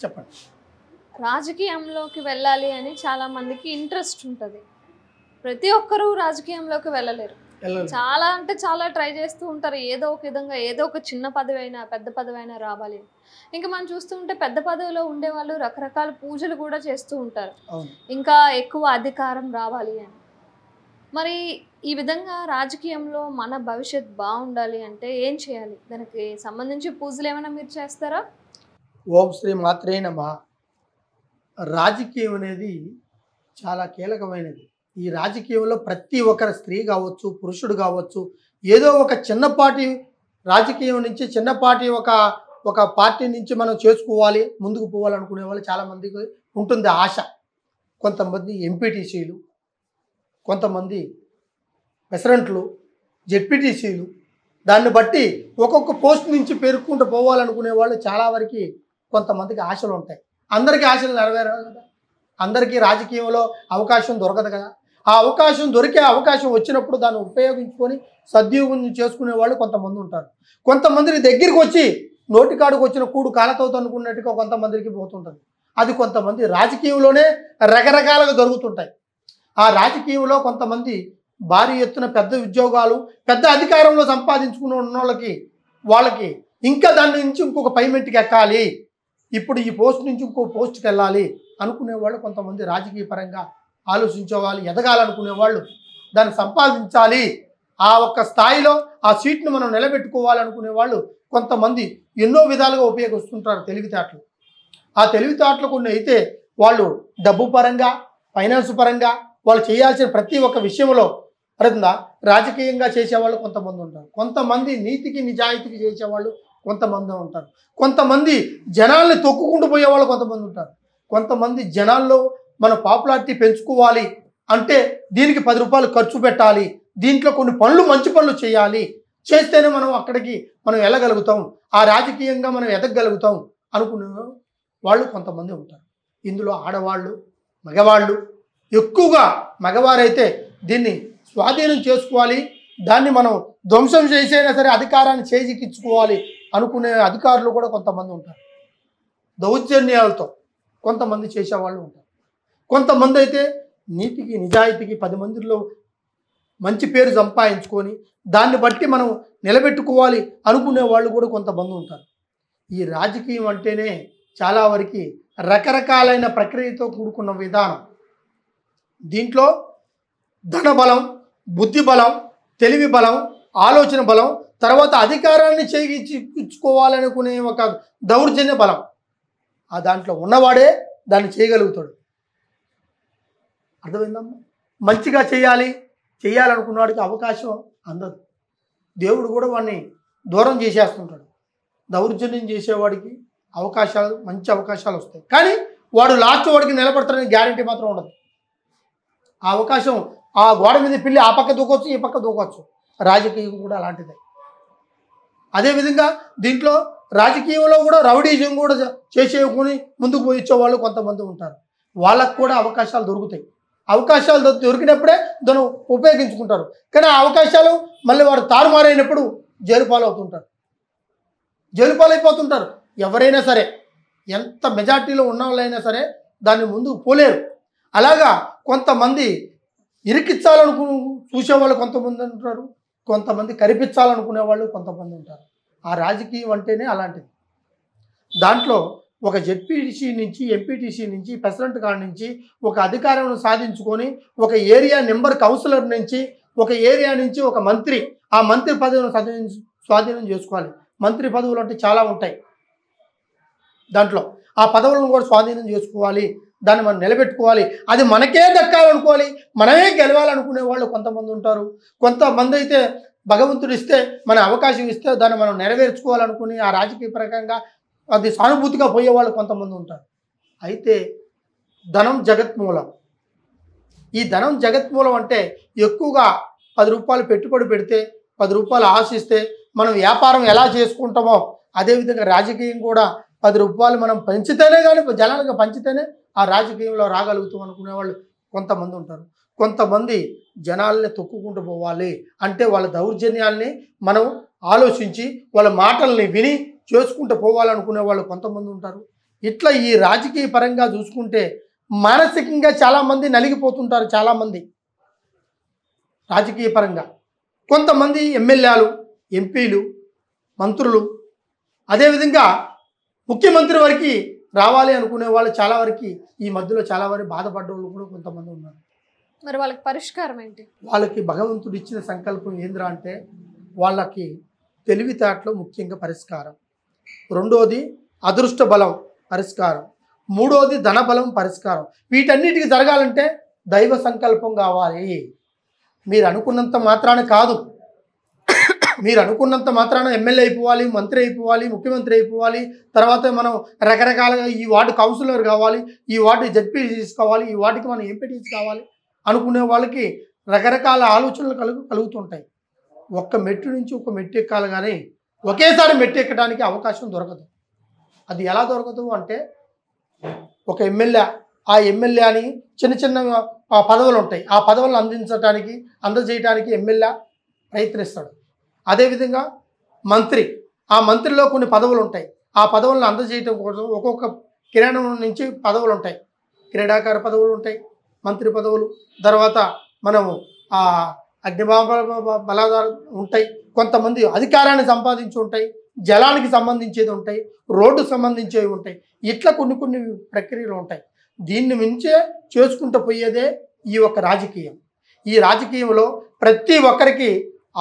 చెప్పండి. రాజకీయంలోకి వెళ్ళాలి అని చాలా మందికి ఇంట్రెస్ట్ ఉంటుంది. ప్రతి ఒక్కరూ రాజకీయంలోకి వెళ్ళలేరు. చాలా అంటే చాలా ట్రై చేస్తూ ఉంటారు. ఏదో ఒక విధంగా ఏదో ఒక చిన్న పదవి అయినా పెద్ద పదవి అయినా రావాలి. ఇంకా మనం చూస్తుంటే పెద్ద పదవిలో ఉండేవాళ్ళు రకరకాల పూజలు కూడా చేస్తూ ఉంటారు, ఇంకా ఎక్కువ అధికారం రావాలి అని. మరి ఈ విధంగా రాజకీయంలో మన భవిష్యత్ బాగుండాలి అంటే ఏం చేయాలి? దానికి సంబంధించి పూజలు ఏమైనా మీరు చేస్తారా? ఓం శ్రీ మాత్రే నమః. రాజకీయం అనేది చాలా కీలకమైనది. ఈ రాజకీయంలో ప్రతి ఒక్కరి స్త్రీ కావచ్చు, పురుషుడు కావచ్చు, ఏదో ఒక చిన్నపాటి రాజకీయం నుంచి చిన్నపాటి ఒక పార్టీ నుంచి మనం చేసుకోవాలి, ముందుకు పోవాలనుకునే వాళ్ళు చాలామందికి ఉంటుంది ఆశ. కొంతమంది ఎంపీటీసీలు, కొంతమంది ప్రెసిడెంట్లు, జెడ్పీటీసీలు, దాన్ని బట్టి ఒక్కొక్క పోస్ట్ నుంచి పేరుకుంటూ పోవాలనుకునే వాళ్ళు చాలా వరకు కొంతమందికి ఆశలు ఉంటాయి. అందరికీ ఆశలు నెరవేరాలి కదా, అందరికీ రాజకీయంలో అవకాశం దొరకదు కదా. ఆ అవకాశం దొరికే అవకాశం వచ్చినప్పుడు దాన్ని ఉపయోగించుకొని సద్వినియోగం చేసుకునే వాళ్ళు కొంతమంది ఉంటారు. కొంతమందిని దగ్గరికి వచ్చి నోటికాడుకు వచ్చిన కూడు కాలతో అనుకున్నట్టుగా కొంతమందికి పోతుంటుంది. అది కొంతమంది రాజకీయంలోనే రకరకాలుగా జరుగుతుంటాయి. ఆ రాజకీయంలో కొంతమంది భారీ ఎత్తున పెద్ద ఉద్యోగాలు, పెద్ద అధికారంలో సంపాదించుకున్న వాళ్ళకి ఇంకా దాని నుంచి ఇంకొక పైమెంట్కి ఎక్కాలి, ఇప్పుడు ఈ పోస్ట్ నుంచి ఇంకో పోస్ట్కి వెళ్ళాలి అనుకునే వాళ్ళు కొంతమంది రాజకీయ పరంగా ఆలోచించే వాళ్ళు, ఎదగాలనుకునే వాళ్ళు, దాన్ని సంపాదించాలి, ఆ ఒక్క స్థాయిలో ఆ సీట్ను మనం నిలబెట్టుకోవాలనుకునే వాళ్ళు కొంతమంది ఎన్నో విధాలుగా ఉపయోగిస్తుంటారు తెలివితేటలు. ఆ తెలివితేటలు కొన్ని అయితే వాళ్ళు డబ్బు పరంగా, ఫైనాన్స్ పరంగా వాళ్ళు చేయాల్సిన ప్రతి ఒక్క విషయంలో రాజకీయంగా చేసేవాళ్ళు కొంతమంది ఉంటారు. కొంతమంది నీతికి నిజాయితీకి చేసేవాళ్ళు కొంతమంది ఉంటారు. కొంతమంది జనాల్ని తొక్కుకుంటూ పోయేవాళ్ళు కొంతమంది ఉంటారు. కొంతమంది జనాల్లో మన పాపులారిటీ పెంచుకోవాలి అంటే దీనికి 10 రూపాయలు ఖర్చు పెట్టాలి, దీంట్లో కొన్ని పనులు మంచి పనులు చేయాలి, చేస్తేనే మనం అక్కడికి మనం వెళ్ళగలుగుతాం, ఆ రాజకీయంగా మనం ఎదగగలుగుతాం అనుకునే వాళ్ళు కొంతమంది ఉంటారు. ఇందులో ఆడవాళ్ళు, మగవాళ్ళు, ఎక్కువగా మగవారైతే దీన్ని స్వాధీనం చేసుకోవాలి, దాన్ని మనం ధ్వంసం చేసైనా సరే అధికారాన్ని చేజిక్కించుకోవాలి అనుకునే అధికారులు కూడా కొంతమంది ఉంటారు. దౌర్జన్యాలతో కొంతమంది చేసేవాళ్ళు ఉంటారు. కొంతమంది అయితే నీతికి నిజాయితీకి 10 మందిలో మంచి పేరు సంపాదించుకొని దాన్ని బట్టి మనం నిలబెట్టుకోవాలి అనుకునే వాళ్ళు కూడా కొంతమంది ఉంటారు. ఈ రాజకీయం అంటేనే చాలా వరకు రకరకాలైన ప్రక్రియతో కూడుకున్న విధానం. దీంట్లో ధన బలం, బుద్ధి బలం, తెలివి బలం, ఆలోచన బలం, తర్వాత అధికారాన్ని చేయించుకోవాలనుకునే ఒక దౌర్జన్య బలం, ఆ దాంట్లో ఉన్నవాడే దాన్ని చేయగలుగుతాడు. అర్థమైందమ్మా? మంచిగా చేయాలనుకున్నవాడికి అవకాశం అందదు, దేవుడు కూడా వాడిని దూరం చేసేస్తుంటాడు. దౌర్జన్యం చేసేవాడికి మంచి అవకాశాలు వస్తాయి, కానీ వాడు లాస్ట్ వాడికి నిలబడతాడని గ్యారంటీ మాత్రం ఉండదు. ఆ అవకాశం ఆ గోడ మీద పిల్లి ఆ పక్క దూకొచ్చు, ఈ పక్క దూకొచ్చు. రాజకీయం కూడా అలాంటిదే. అదేవిధంగా దీంట్లో రాజకీయంలో కూడా రౌడీజం కూడా చేసేసుకుని ముందుకు పోయించే వాళ్ళు కొంతమంది ఉంటారు. వాళ్ళకు కూడా అవకాశాలు దొరుకుతాయి. అవకాశాలు దొరికినప్పుడే దాన్ని ఉపయోగించుకుంటారు. కానీ ఆ అవకాశాలు మళ్ళీ వాడు తారుమారైనప్పుడు జైలు పాలవుతుంటారు, జైలు పాలైపోతుంటారు. ఎవరైనా సరే, ఎంత మెజార్టీలో ఉన్న వాళ్ళైనా సరే దాన్ని ముందుకు పోలేరు. అలాగా కొంతమంది చూసేవాళ్ళు కొంతమంది ఉంటారు, కొంతమంది కరిపించాలనుకునే వాళ్ళు కొంతమంది ఉంటారు. ఆ రాజకీయం అంటేనే అలాంటిది. దాంట్లో ఒక జెడ్పీటీసీ నుంచి, ఎంపీటీసీ నుంచి, ప్రెసిడెంట్ కాడ నుంచి ఒక అధికారం సాధించుకొని ఒక ఏరియా నెంబర్ కౌన్సిలర్ నుంచి, ఒక ఏరియా నుంచి ఒక మంత్రి, ఆ మంత్రి పదవిని స్వాధీనం చేసుకోవాలి. మంత్రి పదవులు అంటే చాలా ఉంటాయి. దాంట్లో ఆ పదవులను కూడా స్వాధీనం చేసుకోవాలి, దాన్ని మనం నిలబెట్టుకోవాలి, అది మనకే దక్కాలనుకోవాలి, మనమే గెలవాలనుకునే వాళ్ళు కొంతమంది ఉంటారు. కొంతమంది అయితే భగవంతుడు ఇస్తే, మన అవకాశం ఇస్తే దాన్ని మనం నెరవేర్చుకోవాలనుకుని ఆ రాజకీయ ప్రకంగా అది సానుభూతిగా పోయేవాళ్ళు కొంతమంది ఉంటారు. అయితే ధనం జగత్మూలం. ఈ ధనం జగత్మూలం అంటే ఎక్కువగా 10 రూపాయలు పెట్టుబడి పెడితే, 10 రూపాయలు ఆశిస్తే మనం వ్యాపారం ఎలా చేసుకుంటామో అదేవిధంగా రాజకీయం కూడా 10 రూపాయలు మనం పంచితేనే కానీ జనాలుగా పంచితేనే ఆ రాజకీయంలో రాగలుగుతాం అనుకునే వాళ్ళు కొంతమంది ఉంటారు. కొంతమంది జనాల్ని తొక్కుకుంటూ పోవాలి అంటే వాళ్ళ దౌర్జన్యాల్ని మనం ఆలోచించి వాళ్ళ మాటల్ని విని చేసుకుంటూ పోవాలనుకునే వాళ్ళు కొంతమంది ఉంటారు. ఇట్లా ఈ రాజకీయ పరంగా చూసుకుంటే మానసికంగా చాలామంది నలిగిపోతుంటారు. చాలామంది రాజకీయ పరంగా కొంతమంది ఎమ్మెల్యేలు, ఎంపీలు, మంత్రులు, అదేవిధంగా ముఖ్యమంత్రి వరకు రావాలి అనుకునే వాళ్ళు చాలా వరకు ఈ మధ్యలో చాలా వరకు బాధపడ్డ వాళ్ళు కూడా కొంతమంది ఉన్నారు. మరి వాళ్ళకి పరిష్కారం ఏంటి? వాళ్ళకి భగవంతుడు ఇచ్చిన సంకల్పం ఏంద్రా అంటే వాళ్ళకి తెలివితేటలో ముఖ్యంగా పరిష్కారం, రెండోది అదృష్ట బలం పరిష్కారం, మూడోది ధనబలం పరిష్కారం. వీటన్నిటికి జరగాలంటే దైవ సంకల్పం కావాలి. మీరు అనుకున్నంత మాత్రాన కాదు. మీరు అనుకున్నంత మాత్రాన ఎమ్మెల్యే అయిపోవాలి, మంత్రి అయిపోవాలి, ముఖ్యమంత్రి అయిపోవాలి, తర్వాత మనం రకరకాలుగా ఈ వార్డు కౌన్సిలర్ కావాలి, ఈ వార్డు జడ్పీటీసీ కావాలి, ఈ వార్డుకి మనం ఎంపీటీసీ కావాలి అనుకునే వాళ్ళకి రకరకాల ఆలోచనలు కలుగుతుంటాయి. ఒక్క మెట్టు నుంచి ఒక మెట్టు ఎక్కాలి, కానీ ఒకేసారి మెట్టు ఎక్కడానికి అవకాశం దొరకదు. అది ఎలా దొరకదు అంటే ఒక ఎమ్మెల్యే, ఆ ఎమ్మెల్యేని చిన్న చిన్న పదవులు ఉంటాయి, ఆ పదవులను అందజేయడానికి ఎమ్మెల్యే ప్రయత్నిస్తాడు. అదేవిధంగా మంత్రి, ఆ మంత్రిలో కొన్ని పదవులు ఉంటాయి, ఆ పదవులను అందజేయటం కోసం ఒక్కొక్క కిరణం నుంచి పదవులు ఉంటాయి. క్రీడాకార పదవులు ఉంటాయి, మంత్రి పదవులు, తర్వాత మనము బలాదారు ఉంటాయి, కొంతమంది అధికారాన్ని సంపాదించి ఉంటాయి, జలానికి సంబంధించేది ఉంటాయి, రోడ్డుకు సంబంధించేవి ఉంటాయి. ఇట్లా కొన్ని ప్రక్రియలు ఉంటాయి. దీన్ని మించే చేసుకుంటూ పోయేదే ఈ యొక్క రాజకీయం. ఈ రాజకీయంలో ప్రతి ఒక్కరికి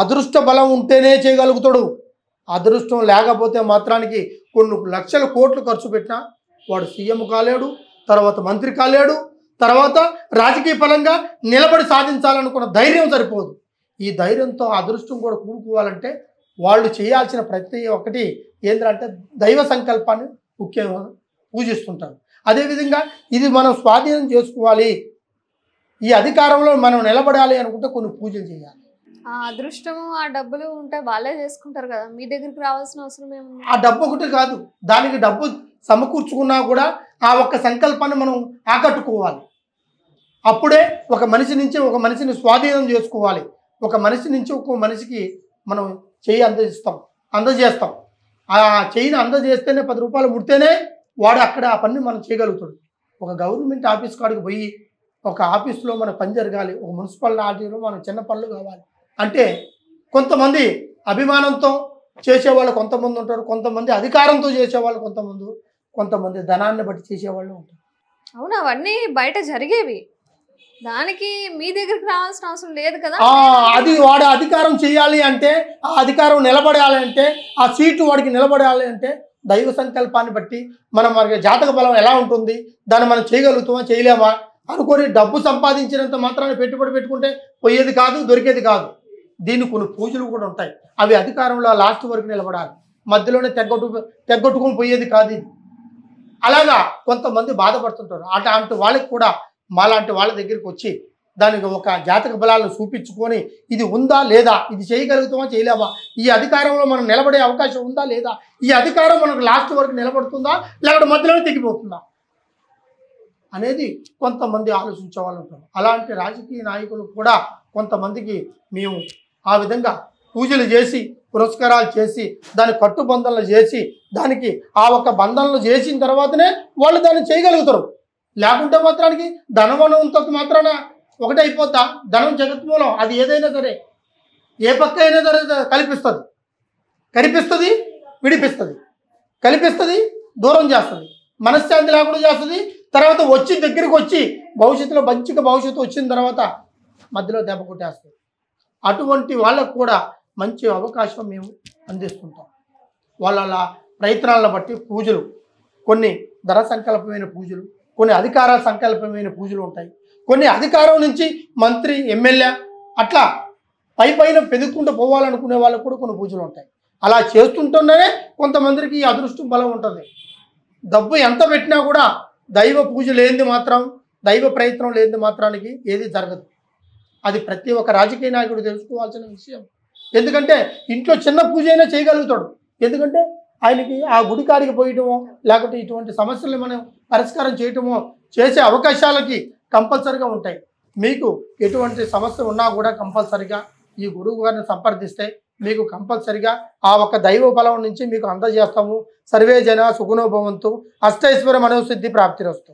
అదృష్ట బలం ఉంటేనే చేయగలుగుతాడు. అదృష్టం లేకపోతే మాత్రానికి కొన్ని లక్షల కోట్లు ఖర్చు పెట్టినా వాడు సీఎం కాలేడు, తర్వాత మంత్రి కాలేడు, తర్వాత రాజకీయ పరంగా నిలబడి సాధించాలనుకున్న ధైర్యం సరిపోదు. ఈ ధైర్యంతో అదృష్టం కూడా కూడుకోవాలంటే వాళ్ళు చేయాల్సిన ప్రతి ఒక్కటి ఏంటంటే దైవ సంకల్పాన్ని ముఖ్యంగా పూజిస్తుంటారు. అదేవిధంగా ఇది మనం స్వాధీనం చేసుకోవాలి, ఈ అధికారంలో మనం నిలబడాలి అనుకుంటే కొన్ని పూజలు చేయాలి. ఆ అదృష్టము ఆ డబ్బులు ఉంటే వాళ్ళే చేసుకుంటారు కదా, మీ దగ్గరికి రావాల్సిన అవసరం ఏముంది? ఆ డబ్బు ఒకటి కాదు, దానికి డబ్బు సమకూర్చుకున్నా కూడా ఆ ఒక్క సంకల్పాన్ని మనం ఆకట్టుకోవాలి. అప్పుడే ఒక మనిషి నుంచి ఒక మనిషిని స్వాధీనం చేసుకోవాలి. ఒక మనిషి నుంచి ఒక మనిషికి మనం చెయ్యి అందజేస్తాం. ఆ చెయ్యిని అందజేస్తేనే 10 రూపాయలు ముడితేనే వాడు అక్కడ ఆ పని మనం చేయగలుగుతాడు. ఒక గవర్నమెంట్ ఆఫీస్ కాడికి పోయి ఒక ఆఫీస్లో మన పని జరగాలి, ఒక మున్సిపాలిటీలో మన చిన్న పనులు కావాలి అంటే కొంతమంది అభిమానంతో చేసేవాళ్ళు కొంతమంది ఉంటారు, కొంతమంది అధికారంతో చేసేవాళ్ళు కొంతమంది ధనాన్ని బట్టి చేసేవాళ్ళు ఉంటారు. అవును, అవన్నీ బయట జరిగేవి, దానికి మీ దగ్గరికి రావాల్సిన అవసరం లేదు కదా. అది వాడు అధికారం చేయాలి అంటే, ఆ అధికారం నిలబడాలి అంటే, ఆ సీటు వాడికి నిలబడాలి అంటే దైవ సంకల్పాన్ని బట్టి మనకి జాతక బలం ఎలా ఉంటుంది, దాన్ని మనం చేయగలుగుతామా చేయలేమా అనుకొని డబ్బు సంపాదించినంత మాత్రాన్ని పెట్టుబడి పెట్టుకుంటే పోయేది కాదు, దొరికేది కాదు. దీన్ని కొన్ని పూజలు కూడా ఉంటాయి, అవి అధికారంలో లాస్ట్ వరకు నిలబడాలి, మధ్యలోనే తెగ్గొట్టుకొని పోయేది కాదు. అలాగా కొంతమంది బాధపడుతుంటారు. అట్లాంటి వాళ్ళకి కూడా మాలాంటి వాళ్ళ దగ్గరికి వచ్చి దానికి ఒక జాతక బలాలను చూపించుకొని ఇది ఉందా లేదా, ఇది చేయగలుగుతామా చేయలేమా, ఈ అధికారంలో మనం నిలబడే అవకాశం ఉందా లేదా, ఈ అధికారం మనకు లాస్ట్ వరకు నిలబడుతుందా లేకపోతే మధ్యలోనే తెగిపోతుందా అనేది కొంతమంది ఆలోచించే వాళ్ళు ఉంటారు. అలాంటి రాజకీయ నాయకులు కూడా కొంతమందికి మేము ఆ విధంగా పూజలు చేసి పురస్కారాలు చేసి దాని కట్టుబంధనలు చేసి దానికి ఆ ఒక్క బంధనలు చేసిన తర్వాతనే వాళ్ళు దాన్ని చేయగలుగుతారు. లేకుంటే మాత్రానికి ధనవనంతో మాత్రాన ఒకటే అయిపోతా. ధనం జగత్మూలం, అది ఏదైనా సరే ఏ పక్క అయినా సరే కనిపిస్తుంది, విడిపిస్తుంది, కల్పిస్తుంది, దూరం చేస్తుంది, మనశ్శాంతి లేకుండా చేస్తుంది. తర్వాత దగ్గరికి వచ్చి భవిష్యత్తులో మంచిగా భవిష్యత్తు వచ్చిన తర్వాత మధ్యలో దెబ్బ కొట్టేస్తుంది. అటువంటి వాళ్ళకు కూడా మంచి అవకాశం మేము అందిస్తుంటాం. వాళ్ళ ప్రయత్నాలను బట్టి పూజలు, కొన్ని ధన సంకల్పమైన పూజలు, కొన్ని అధికార సంకల్పమైన పూజలు ఉంటాయి. కొన్ని అధికారం నుంచి మంత్రి, ఎమ్మెల్యే అట్లా పైన పెదుక్కుంటూ పోవాలనుకునే వాళ్ళకు కూడా కొన్ని పూజలు ఉంటాయి. అలా చేస్తుంటేనే కొంతమందికి ఈ అదృష్టం బలం ఉంటుంది. డబ్బు ఎంత పెట్టినా కూడా దైవ పూజ లేనిది మాత్రం, దైవ ప్రయత్నం లేనిది మాత్రానికి ఏది జరగదు. అది ప్రతి ఒక్క రాజకీయ నాయకుడు తెలుసుకోవాల్సిన విషయం. ఎందుకంటే ఇంట్లో చిన్న పూజ అయినా చేయగలుగుతాడు. ఎందుకంటే ఆయనకి ఆ గుడికాడికి పోయటమో లేకపోతే ఇటువంటి సమస్యలు మనం పరిష్కారం చేయటమో చేసే అవకాశాలకి కంపల్సరిగా ఉంటాయి. మీకు ఎటువంటి సమస్య ఉన్నా కూడా కంపల్సరిగా ఈ గురువు గారిని సంప్రదిస్తే మీకు కంపల్సరిగా ఆ ఒక దైవ బలం నుంచి మీకు అందజేస్తాము. సర్వే జన సుఖనో భవంతు. అష్టైశ్వర మనోసిద్ధి ప్రాప్తిరస్తు.